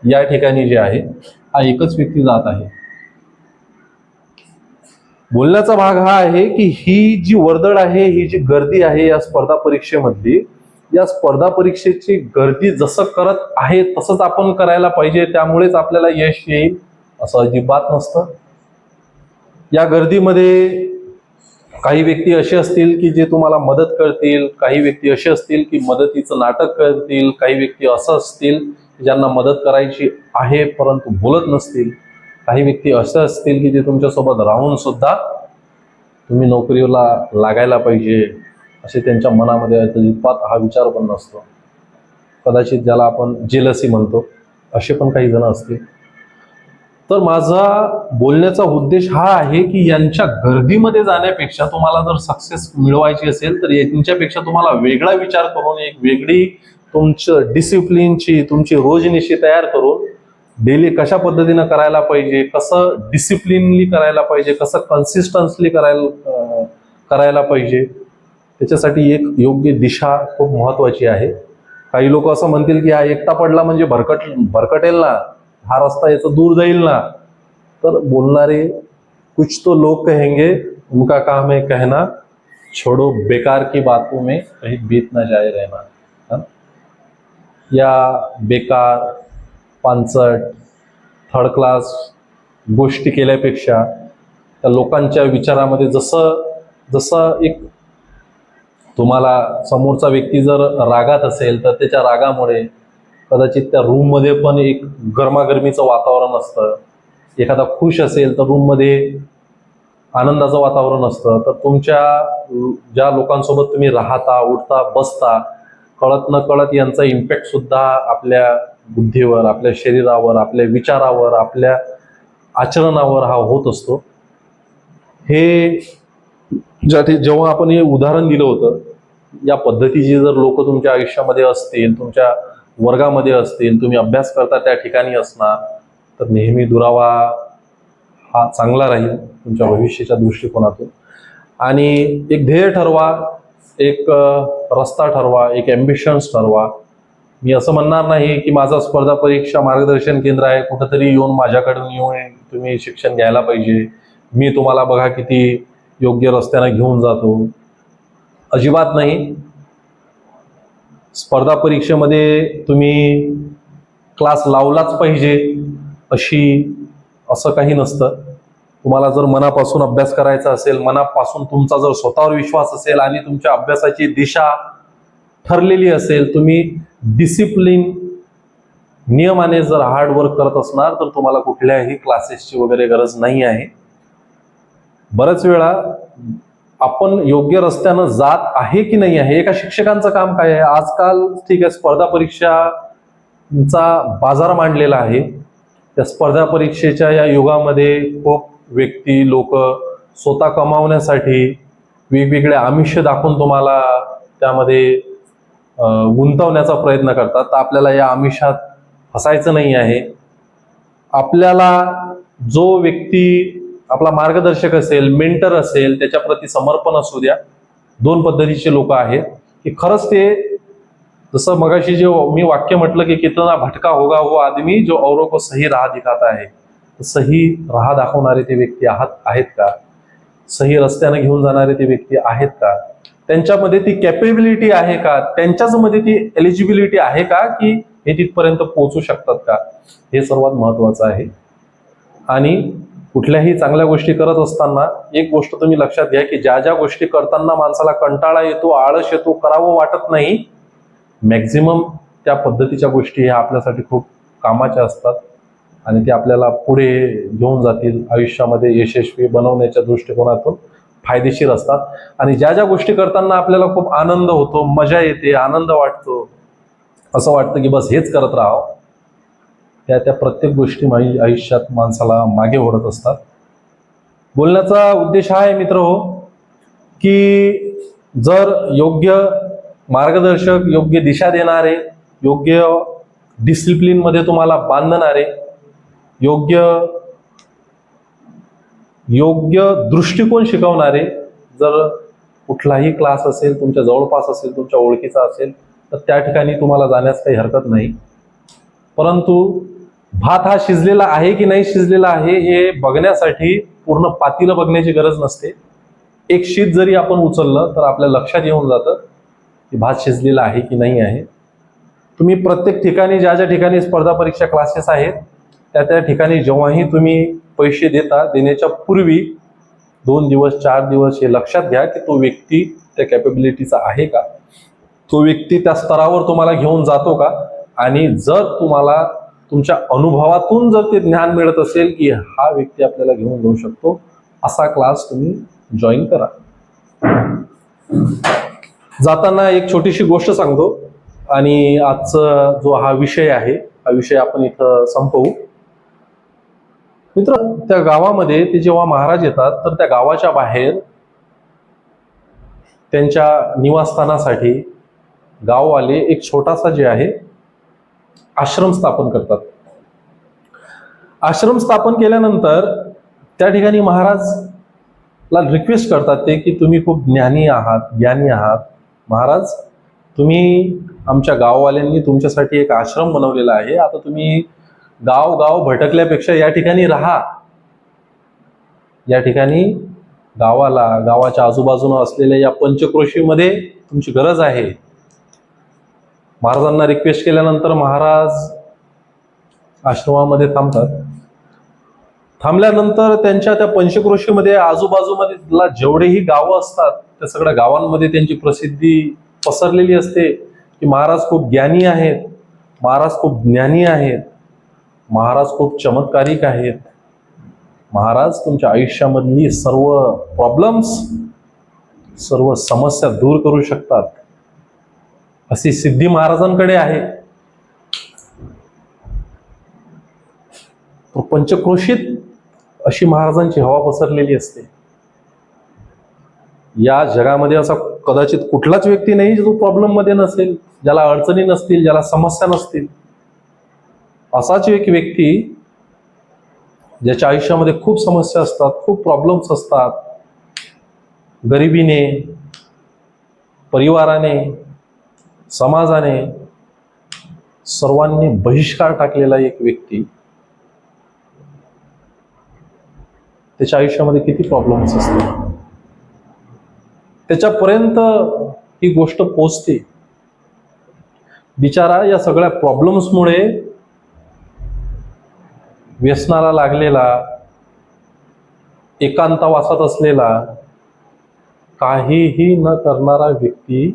या ठिकाणी जे आहे हा एकच व्यक्ती जात आहे, बोलण्याचा भाग हा आहे की ही जी वर्दळ आहे, ही जी गर्दी आहे या स्पर्धा परीक्षेमधली, या स्पर्धा परीक्षेची गर्दी जसं करत आहे तसंच आपण करायला पाहिजे, त्यामुळेच आपल्याला यश येईल असं अजिबात नसतं. या गर्दीमध्ये काही व्यक्ती असे असतील की जे तुम्हाला मदत करतील, काही व्यक्ती असे असतील की मदतीचं नाटक करतील, काही व्यक्ती असं असतील ज्यांना मदत करायची आहे परंतु बोलत नसतील, काही व्यक्ती असं असतील की जे तुमच्यासोबत राहून सुद्धा तुम्ही नोकरीला लागायला पाहिजे असे त्यांच्या मनामध्ये अजिबात हा विचार पण नसतो. कदाचित ज्याला आपण जेलसी म्हणतो असे पण काही जण असतील. तर माझा बोलण्याचा उद्देश हा आहे की यांच्या गर्दीमध्ये जाण्यापेक्षा तुम्हाला जर सक्सेस मिळवायची असेल तर यांच्यापेक्षा तुम्हाला वेगळा विचार करून एक वेगळी तुमचं डिसिप्लिनची तुमची रोजनिशी तयार करून डेली कशा पद्धतीनं करायला पाहिजे, कसं डिसिप्लिनली करायला पाहिजे, कसं कन्सिस्टन्सली करायला पाहिजे, त्याच्यासाठी एक योग्य दिशा खूप महत्वाची आहे. काही लोक असं म्हणतील की हा एकटा पडला म्हणजे भरकटेल ना, हा रस्ता याचा दूर जाईल ना. तर बोलणारे कुछ तो लोग कहेंगे, उनका काम है कहना, छोड़ो बेकार की बातों में कहीं बीत ना जाए रहना. या बेकार पानसट थर्ड क्लास गोष्टी केल्यापेक्षा त्या लोकांच्या विचारामध्ये जसं जसं एक तुम्हाला समोरचा व्यक्ती जर रागात असेल तर त्याच्या रागामुळे कदाचित त्या रूममध्ये पण एक गरमागरमीचं वातावरण असतं. एखादा खुश असेल तर रूममध्ये आनंदाचं वातावरण असतं. तर तुमच्या ज्या लोकांसोबत तुम्ही राहता, उठता, बसता, कळत न कळत यांचा इम्पॅक्ट सुद्धा आपल्या बुद्धीवर, आपल्या शरीरावर, आपल्या विचारावर, आपल्या आचरणावर हा होत असतो. हे जेव्हा आपण हे उदाहरण दिलं होतं, या पद्धतीचे जर लोक तुमच्या आयुष्यामध्ये असतील, तुमच्या वर्गामध्ये असतील, तुम्ही अभ्यास करता त्या ठिकाणी असणार, तर नेहमी दुरावा हा चांगला राहील तुमच्या भविष्याच्या दृष्टिकोनातून. आणि एक ध्येय ठरवा, एक रस्ता ठरवा, एक ॲम्बिशन्स ठरवा. मी असं म्हणणार नाही की माझा स्पर्धा परीक्षा मार्गदर्शन केंद्र आहे, कुठंतरी येऊन माझ्याकडून येऊन तुम्ही शिक्षण घ्यायला पाहिजे, मी तुम्हाला बघा किती योग्य रस्त्याने घेऊन जातो. अजिबात नाही. स्पर्धा परीक्षेमध्ये तुम्ही क्लास लावलाच पाहिजे असं काही नसतं. तुम्हाला जर मनापासून अभ्यास करायचा असेल, मनापासून तुमचा जर स्वतःवर विश्वास असेल आणि तुमच्या अभ्यासाची दिशा ठरलेली असेल, तुम्ही डिसिप्लिन नियमाने जर हार्ड वर्क करत असणार तर तुम्हाला कुठल्याही क्लासेसची वगैरे गरज नाही आहे. बऱ्याच वेळा आपण योग्य रस्त्यानं जात आहे की नाही आहे, एका शिक्षकांचं काम काय आहे. आजकाल ठीक आहे, स्पर्धा परीक्षांचा बाजार मांडलेला आहे. त्या स्पर्धा परीक्षेच्या या युगामध्ये खूप व्यक्ती, लोक स्वतः कमावण्यासाठी वेगवेगळे आमिष दाखवून तुम्हाला त्यामध्ये गुंतवण्याचा प्रयत्न करतात. तर आपल्याला या आमिषात फसायचं नाही आहे. आपल्याला जो व्यक्ती आपला मार्गदर्शक असेल, मेंटर असेल, त्याच्याप्रती समर्पण असू द्या. दोन पद्धतीचे लोक आहेत की खरंच ते, जसं मगाशी जे मी वाक्य म्हटलं की कितना भटका होगा वो आदमी जो औरों को सही राह दिखाता है, सही राह दाखवणारे ते व्यक्ती आहेत का, सही रस्त्याने घेऊन जाणारे ते व्यक्ती आहेत का, त्यांच्यामध्ये ती कॅपेबिलिटी आहे का, त्यांच्याच मध्ये ती एलिजिबिलिटी आहे का की हे तिथपर्यंत पोहोचू शकतात का, हे सर्वात महत्वाचं आहे. आणि कुठल्याही चांगल्या गोष्टी करत असताना एक गोष्ट तुम्ही लक्षात घ्या की ज्या ज्या गोष्टी करताना माणसाला कंटाळा येतो, आळस येतो, करावं वाटत नाही, मॅक्झिमम त्या पद्धतीच्या गोष्टी ह्या आपल्यासाठी खूप कामाच्या असतात आणि ते आपल्याला पुढे घेऊन जातील, आयुष्यामध्ये यशस्वी बनवण्याच्या दृष्टिकोनातून फायदेशीर असतात. आणि ज्या ज्या गोष्टी करताना आपल्याला खूप आनंद होतो, मजा येते, आनंद वाटतो, असं वाटतं की बस हेच करत राहावं. त्या प्रत्येक गोष्टी आयुष्यात माणसाला मागे ओढत असतात. बोलण्याचा उद्देश हा आहे मित्र हो, की जर योग्य मार्गदर्शक, योग्य दिशा देणारे, योग्य डिसिप्लिनमध्ये तुम्हाला बांधणारे, योग्य योग्य दृष्टिकोन शिकवणारे जर कुठलाही क्लास असेल, तुमच्या जवळपास असेल, तुमच्या ओळखीचा असेल, तर त्या ठिकाणी तुम्हाला जाण्यास काही हरकत नाही. परंतु भात हा शिजलेला आहे की नाही शिजलेला आहे हे बघण्यासाठी पूर्ण पातीलं बघण्याची गरज नसते. एक शीत जरी आपण उचललं तर आपल्या लक्षात येऊन जातं की भात शिजलेला आहे की नाही आहे. तुम्ही प्रत्येक ठिकाणी ज्या ज्या ठिकाणी स्पर्धा परीक्षा क्लासेस आहेत त्या ठिकाणी जेव्हाही तुम्ही पैसे देण्याच्या पूर्वी 2 दिवस 4 दिवस हे लक्षात घ्या की तो व्यक्ती त्या कॅपेबिलिटीचा आहे का, तो व्यक्ती त्या स्तरावर तुम्हाला घेऊन जातो का. आणि जर तुम्हाला तुमच्या अनुभवातून जर ते ज्ञान मिळत असेल की हा व्यक्ती आपल्याला घेऊन जाऊ शकतो, असा क्लास तुम्ही जॉईन करा. जाताना एक छोटीशी गोष्ट सांगतो आणि आजचा जो हा विषय आहे हा विषय आपण इथं संपवू. मित्र, त्या गावामध्ये ते जेव्हा महाराज येतात तर त्या गावाच्या बाहेर त्यांच्या निवासस्थानासाठी गाववाले एक छोटासा जे आहे आश्रम स्थापन करतात. आश्रम स्थापन केल्यानंतर त्या ठिकाणी महाराजला रिक्वेस्ट करतात ते की तुम्ही खूप ज्ञानी आहात महाराज, तुम्ही आमच्या गाववाल्यांनी तुमच्यासाठी एक आश्रम बनवलेला आहे. आता तुम्ही गाव भटकल्यापेक्षा या ठिकाणी राहा. या ठिकाणी गावाच्या आजूबाजूला असलेल्या या पंचक्रोशीमध्ये तुमची गरज आहे. महाराजांना रिक्वेस्ट केल्यानंतर महाराज आश्रमामध्ये थांबतात. थांबल्यानंतर त्यांच्या त्या पंचक्रोशीमध्ये आजूबाजूमध्ये जेवढेही गावं असतात त्या सगळ्या गावांमध्ये त्यांची प्रसिद्धी पसरलेली असते की महाराज खूप ज्ञानी आहेत, महाराज खूप ज्ञानी आहेत, महाराज खूप चमत्कारिक आहेत, महाराज तुमच्या आयुष्यामधली सर्व प्रॉब्लेम्स, सर्व समस्या दूर करू शकतात, अशी सिद्धी महाराजांकडे आहे. पंचक्रोशीत अशी महाराजांची हवा पसरलेली असते. या जगामध्ये असा कदाचित कुठलाच व्यक्ती नाही जो प्रॉब्लेम मध्ये नसेल, ज्याला अडचणी नसतील, ज्याला समस्या नसतील. असाच एक व्यक्ती ज्याच्या आयुष्यामध्ये खूप समस्या असतात, खूप प्रॉब्लेम्स असतात, गरिबीने, परिवाराने, समाजाने, सर्वांनी बहिष्कार टाकलेला एक व्यक्ती, त्याच्या आयुष्यामध्ये किती प्रॉब्लेम्स असतात, त्याच्यापर्यंत ही गोष्ट पोचते. बिचारा या सगळ्या प्रॉब्लेम्समुळे व्यसनाला लागलेला, एकांतवासात असलेला, काहीही न करणारा व्यक्ती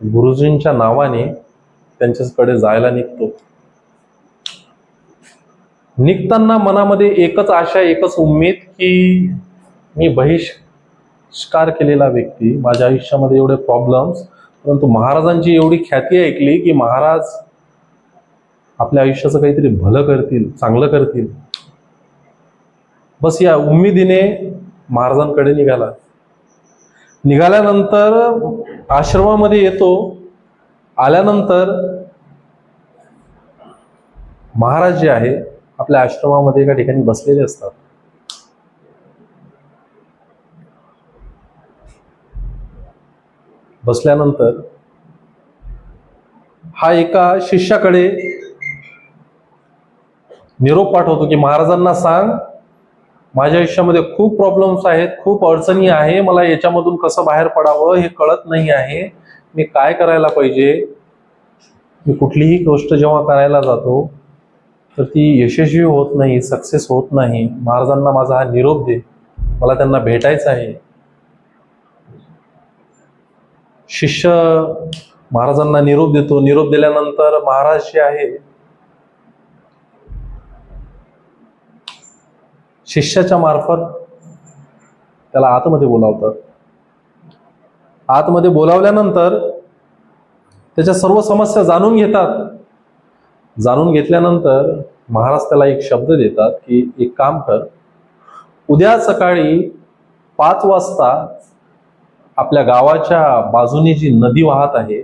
गुरुजींच्या नावाने त्यांच्याकडे जायला निघतो. निघताना मनामध्ये एकच आशा, एकच उम्मीद की मी बहिष्कार केलेला व्यक्ती, माझ्या आयुष्यामध्ये एवढे प्रॉब्लेम्स, परंतु महाराजांची एवढी ख्याती ऐकली की महाराज आपल्या आयुष्याचं काहीतरी भलं करतील, चांगलं करतील. बस या उम्मीदीने महाराजांकडे निघाल्यानंतर आश्रमामध्ये येतो. आल्यानंतर महाराज जे आहे आपल्या आश्रमामध्ये एका ठिकाणी बसलेले असतात. बसल्यानंतर हा एका शिष्याकडे निरोप पाठवतो की महाराजांना सांग, माझ्या आयुष्यामध्ये खूप प्रॉब्लेम्स आहेत, खूप अडचणी आहे, मला याच्यामधून कसं बाहेर पडावं हे कळत नाही आहे, मी काय करायला पाहिजे. मी कुठलीही गोष्ट जेव्हा करायला जातो तर ती यशस्वी होत नाही, सक्सेस होत नाही. महाराजांना माझा हा निरोप दे, मला त्यांना भेटायचं आहे. शिष्य महाराजांना निरोप देतो. निरोप दिल्यानंतर महाराज जे आहे शिष्याच्या मार्फत त्याला आतमध्ये बोलावतात. आतमध्ये बोलावल्यानंतर त्याच्या सर्व समस्या जाणून घेतात. जाणून घेतल्यानंतर महाराज त्याला एक शब्द देतात की एक काम कर, उद्या सकाळी 5 वाजता आपल्या गावाच्या बाजूने जी नदी वाहत आहे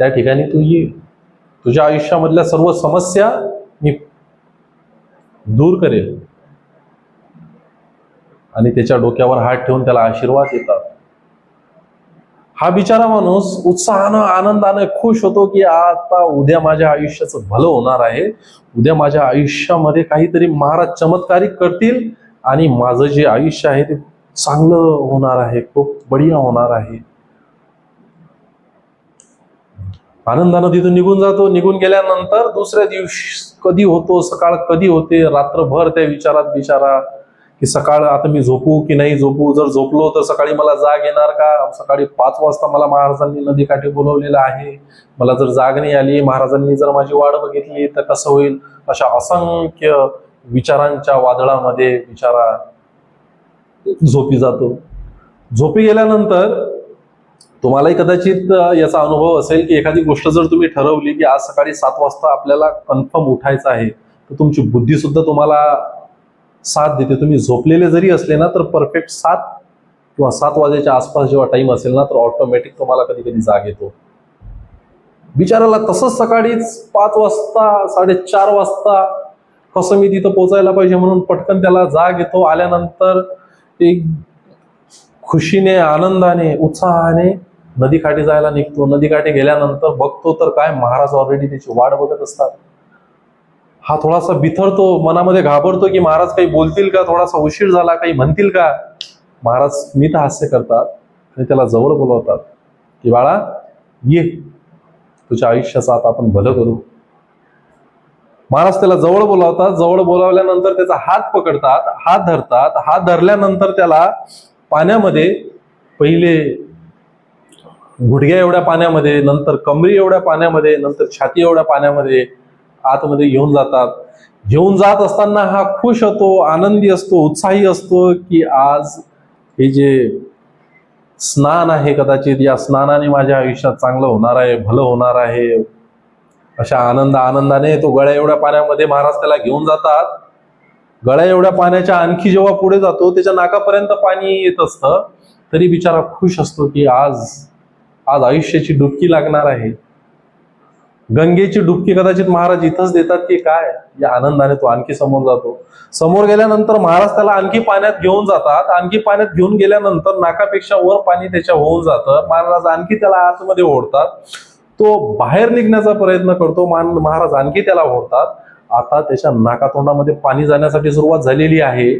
त्या ठिकाणी तू ये. तुझ्या आयुष्यामधल्या सर्व समस्या मी दूर करेल. आणि त्याच्या डोक्यावर हात ठेवून त्याला आशीर्वाद देतात. हा बिचारा माणूस उत्साहानं आनंदाने खुश होतो की आता उद्या माझ्या आयुष्याचं भलं होणार आहे. उद्या माझ्या आयुष्यामध्ये काहीतरी महाराज चमत्कारिक करतील आणि माझं जे आयुष्य आहे ते चांगलं होणार आहे, खूप बढिया होणार आहे. आनंदानं तिथून निघून जातो. निघून गेल्यानंतर दुसऱ्या दिवशी कधी होतो, सकाळ कधी होते, रात्रभर त्या विचारात बिचारा की सकाळ आता मी झोपू की नाही झोपू. जर झोपलो तर सकाळी मला जाग येणार का. सकाळी 5 वाजता मला महाराजांनी नदीकाठी बोलवलेलं आहे, मला जर जाग नाही आली, महाराजांनी जर माझी वाट बघितली तर कसं होईल. अशा असंख्य विचारांच्या वादळामध्ये बिचारा झोपी जातो. झोपी गेल्यानंतर तुम्हालाही कदाचित याचा अनुभव असेल की एखादी गोष्ट जर तुम्ही ठरवली की आज सकाळी 7 वाजता आपल्याला कन्फर्म उठायचं आहे, तर तुमची बुद्धी सुद्धा तुम्हाला साथ देते. तुम्ही झोपलेले जरी असले ना तर परफेक्ट 7 किंवा 7 वाजेच्या आसपास जेव्हा टाइम असेल ना तर ऑटोमॅटिक तुम्हाला कधी कधी जाग येतो. बिचाराला तसंच सकाळीच 5 वाजता 4:30 वाजता कसं मी तिथं पोहोचायला पाहिजे म्हणून पटकन त्याला जाग येतो. आल्यानंतर एक खुशीने, आनंदाने, उत्साहाने नदीकाठी जायला निघतो. नदीकाठी गेल्यानंतर बघतो तर काय, महाराज ऑलरेडी त्याची वाट बघत असतात. हा थोडासा बिथरतो, मनामध्ये घाबरतो की महाराज काही बोलतील का, थोडासा उशीर झाला, काही म्हणतील का. महाराज स्मित हास्य करतात आणि त्याला जवळ बोलवतात की बाळा ये, तुझ्या आयुष्याचं आता आपण भलं करू. महाराज त्याला जवळ बोलावतात. जवळ बोलावल्यानंतर त्याचा हात पकडतात, हात धरतात. हात धरल्यानंतर त्याला पाण्यामध्ये पहिले गुडघ्या एवढ्या पाण्यामध्ये, नंतर कमरी एवढ्या पाण्यामध्ये, नंतर छाती एवढ्या पाण्यामध्ये आतमध्ये घेऊन जातात. घेऊन जात असताना हा खुश होतो, आनंदी असतो, उत्साही असतो की आज हे जे स्नान आहे कदाचित या स्नानाने माझ्या आयुष्यात चांगलं होणार आहे, भलं होणार आहे. अशा आनंदाने तो गळ्या एवढ्या पाण्यामध्ये महाराज त्याला घेऊन जातात. गळ्या एवढ्या पाण्याच्या आणखी जेव्हा पुढे जातो त्याच्या नाकापर्यंत पाणी येत असतं, तरी बिचारा खुश असतो की आज आयुष्याची डुबकी लागणार आहे. गंगेची डुबकी कदाचित महाराज इथंच देतात की काय. या आनंदाने तो आणखी समोर जातो. समोर गेल्यानंतर महाराज त्याला आणखी पाण्यात घेऊन जातात. आणखी पाण्यात घेऊन गेल्यानंतर नाकापेक्षा वर पाणी त्याच्या होऊन जातं. महाराज आणखी त्याला आतमध्ये ओढतात. तो बाहेर निघण्याचा प्रयत्न करतो. महाराज आणखी त्याला ओढतात. आता त्याच्या नाकातोंडामध्ये पाणी जाण्यासाठी सुरुवात झालेली आहे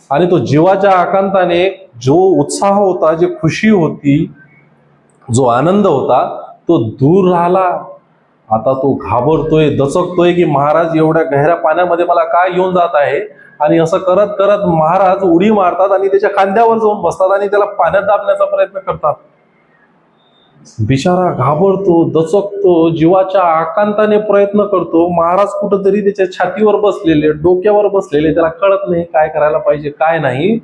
आणि तो जीवाच्या आकांताने जो उत्साह होता, जी खुशी होती, जो आनंद होता तो दूर राहिला. आता तो घाबरतोय, दचकतोय की महाराज एवढ्या गहऱ्या पाण्यामध्ये मला काय घेऊन जात आहे. आणि असं करत करत महाराज उडी मारतात आणि त्याच्या खांद्यावर जाऊन बसतात आणि त्याला पाण्यात दाबण्याचा प्रयत्न करतात. बिचारा घाबरतो, दचकतो, जीवाच्या आकांताने प्रयत्न करतो. महाराज कुठंतरी त्याच्या छातीवर बसलेले, डोक्यावर बसलेले, त्याला कळत नाही काय करायला पाहिजे काय नाही.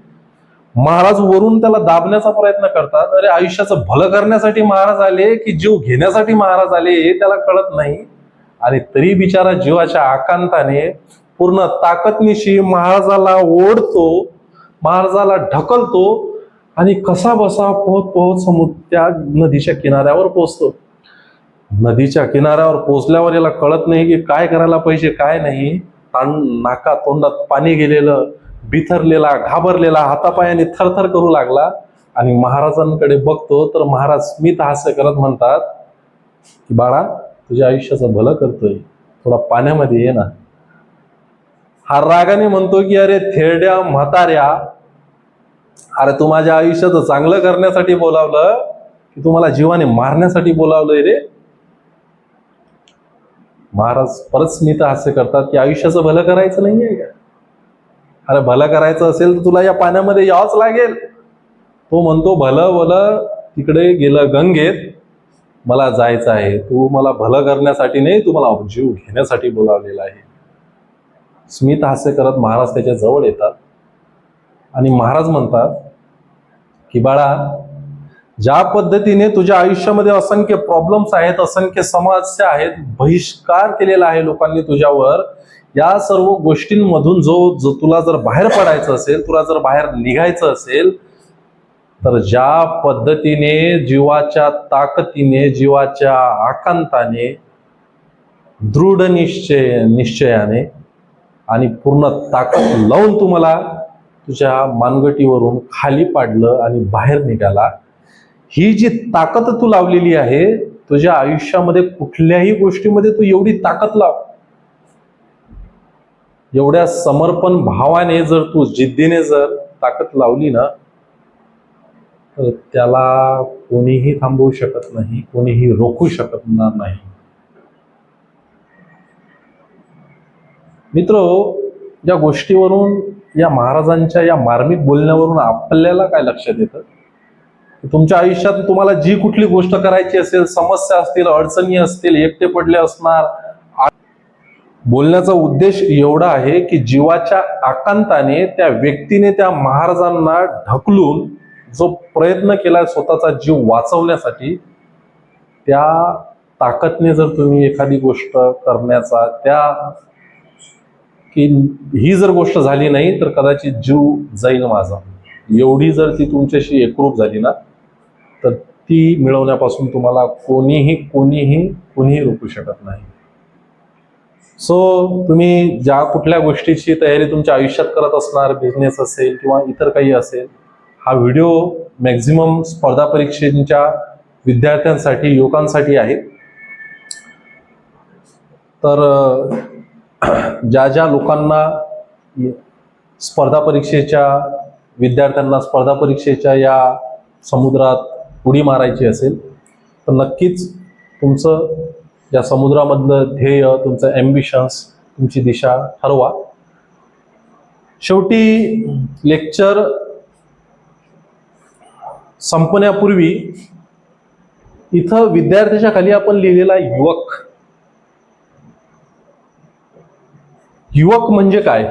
महाराज वरून त्याला दाबण्याचा प्रयत्न करतात. अरे आयुष्याचं भलं करण्यासाठी महाराज आले की जीव घेण्यासाठी महाराज आले हे त्याला कळत नाही. आणि तरी बिचारा जीवाच्या आकांताने पूर्ण ताकदनिशी महाराजाला ओढतो, महाराजाला ढकलतो आणि कसा बसा पोहत पोहत त्या नदीच्या किनाऱ्यावर पोहोचतो. नदीच्या किनाऱ्यावर पोहोचल्यावर याला कळत नाही की काय करायला पाहिजे काय नाही. नाका तोंडात पाणी गेलेलं, बिथरलेला, घाबरलेला, हातापायाने थरथर करू लागला आणि महाराजांकडे बघतो तर महाराज स्मित हास्य करत म्हणतात की बाळा तुझ्या आयुष्याचं भलं करतोय, थोडा पाण्यामध्ये ये ना. हा रागाने म्हणतो की अरे थेरड्या म्हाताऱ्या, अरे तू माझ्या आयुष्याचं चांगलं करण्यासाठी बोलावलं की तू मला जीवाने मारण्यासाठी बोलावलंय रे. महाराज परत स्मित हास्य करतात की आयुष्याचं भलं करायचं नाहीये का. अरे भलं करायचं असेल तर तुला या पाण्यामध्ये यावंच लागेल. तो म्हणतो भलं भलं तिकडे गेलं गंगेत, मला जायचं आहे. तू मला भलं करण्यासाठी नाही, तू मला जीव घेण्यासाठी बोलावलेला आहे. स्मित हास्य करत महाराज त्याच्या जवळ येतात आणि महाराज म्हणतात की बाळा ज्या पद्धतीने तुझ्या आयुष्यामध्ये असंख्य प्रॉब्लेम्स आहेत, असंख्य समस्या आहेत, बहिष्कार केलेला आहे लोकांनी तुझ्यावर, या सर्व गोष्टींमधून जो तुला जर बाहेर पडायचं असेल, तुला जर बाहेर निघायचं असेल, तर ज्या पद्धतीने जीवाच्या ताकदीने, जीवाच्या आकांताने, दृढ निश्चयाने आणि पूर्ण ताकद लावून तुम्हाला तुझ्या मानगटीवरून खाली पाडलं आणि बाहेर निघाला, ही जी ताकद तू लावलेली आहे तुझ्या आयुष्यामध्ये, कुठल्याही गोष्टीमध्ये तू एवढी ताकद लाव, एवढ्या समर्पण भावाने जर तू जिद्दीने जर ताकद लावली ना, तर त्याला कोणीही थांबवू शकत नाही, कोणीही रोखू शकणार नाही. मित्र, या गोष्टीवरून, या महाराजांच्या या मार्मिक बोलण्यावरून आपल्याला काय लक्षात येतं? तुमच्या आयुष्यात तुम्हाला जी कुठली गोष्ट करायची असेल, समस्या असतील, अडचणी असतील, एकटे पडले असणार, बोलण्याचा उद्देश एवढा आहे की जीवाच्या आकांताने त्या व्यक्तीने, त्या महाराजांना ढकलून जो प्रयत्न केला स्वतःचा जीव वाचवण्यासाठी, त्या ताकदने जर तुम्ही एखादी गोष्ट करण्याचा, त्या की ही जर गोष्ट झाली नाही तर कदाचित जीव जाईल माझा, एवढी जर ती तुमच्याशी एकरूप झाली ना, तर ती मिळवण्यापासून तुम्हाला कोणीही रोखू शकत नाही. सो तुम्ही ज्या कुठल्या गोष्टीची तयारी तुमच्या आयुष्यात करत असणार, बिझनेस असेल किंवा इतर काही असेल, हा व्हिडिओ मॅक्झिमम स्पर्धा परीक्षेच्या विद्यार्थ्यांसाठी, युवकांसाठी आहे. तर ज्या लोकांना स्पर्धा परीक्षेच्या विद्यार्थ्यांना स्पर्धा परीक्षेच्या या समुद्रात उडी मारायची असेल, तर नक्कीच तुमचं या समुद्रामधलं ध्येय, तुमचं ॲम्बिशन्स, तुमची दिशा ठरवा. शेवटी लेक्चर संपण्यापूर्वी इथं विद्यार्थ्याच्या खाली आपण लिहिलेला युवक म्हणजे काय,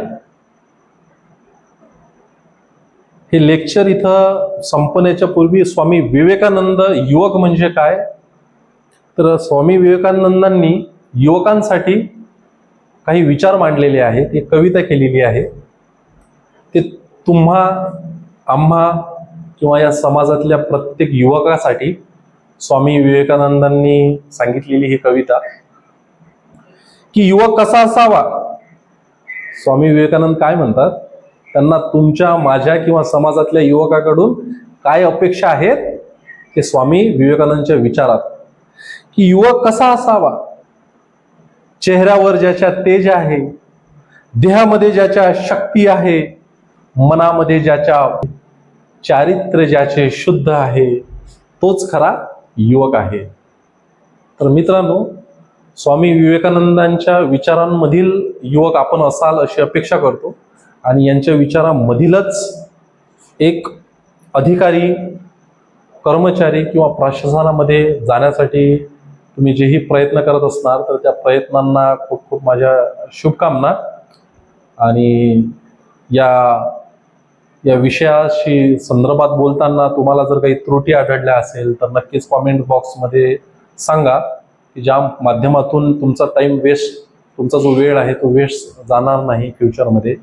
हे लेक्चर इथं संपण्याच्या पूर्वी स्वामी विवेकानंद युवक म्हणजे काय, तर स्वामी विवेकानंदांनी युवकांसाठी काही विचार मांडलेले आहेत, एक कविता केलेली आहे. ते तुम्हा, आम्हा किंवा या समाजातल्या प्रत्येक युवकासाठी स्वामी विवेकानंदांनी सांगितलेली ही कविता, की युवक कसा असावा. स्वामी विवेकानंद काय म्हणतात, त्यांना तुमच्या, माझ्या किंवा समाजातल्या युवकाकडून काय अपेक्षा आहेत, ते स्वामी विवेकानंदच्या विचारात, की युवक कसा असावा. चेहऱ्यावर ज्याच्या तेज आहे, देहामध्ये ज्याच्या शक्ती आहे, मनामध्ये ज्याच्या चारित्र्य ज्याचे शुद्ध आहे, तोच खरा युवक आहे. तर मित्रांनो, स्वामी विवेकानंदांच्या विचारांमधील युवक आपण असाल अशी अपेक्षा करतो, आणि यांच्या विचारांमधीलच एक अधिकारी, कर्मचारी किंवा प्रशासनामध्ये जाण्यासाठी तुम्ही जेही प्रयत्न करत असणार, तर त्या प्रयत्नांना खूप खूप माझ्या शुभकामना. आणि या विषयाशी संदर्भात बोलताना तुम्हाला जर काही त्रुटी आढळल्या असेल तर नक्कीच कॉमेंट बॉक्समध्ये सांगा, की ज्या माध्यमातून तुमचा टाइम वेस्ट, तुमचा जो वेळ आहे तो वेस्ट जाणार नाही फ्युचरमध्ये,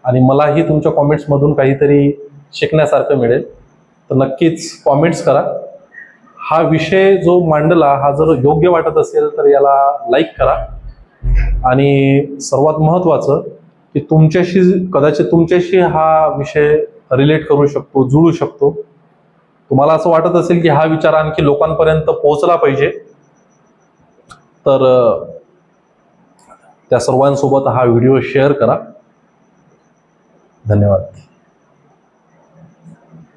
आणि मलाही तुमच्या कॉमेंट्समधून काहीतरी शिकण्यासारखं मिळेल. तर नक्कीच कॉमेंट्स करा. हा विषय जो मांडला, हा जर योग्य वाटत असेल तर याला लाईक करा. आणि सर्वात महत्त्वाचं की कदाचित तुमच्याशी हा विषय रिलेट करू शकतो, जुळू शकतो. तुम्हाला असं वाटत असेल की हा विचार आणखी लोकांपर्यंत पोहोचला पाहिजे, तर त्या सर्वांसोबत हा व्हिडिओ शेअर करा. धन्यवाद.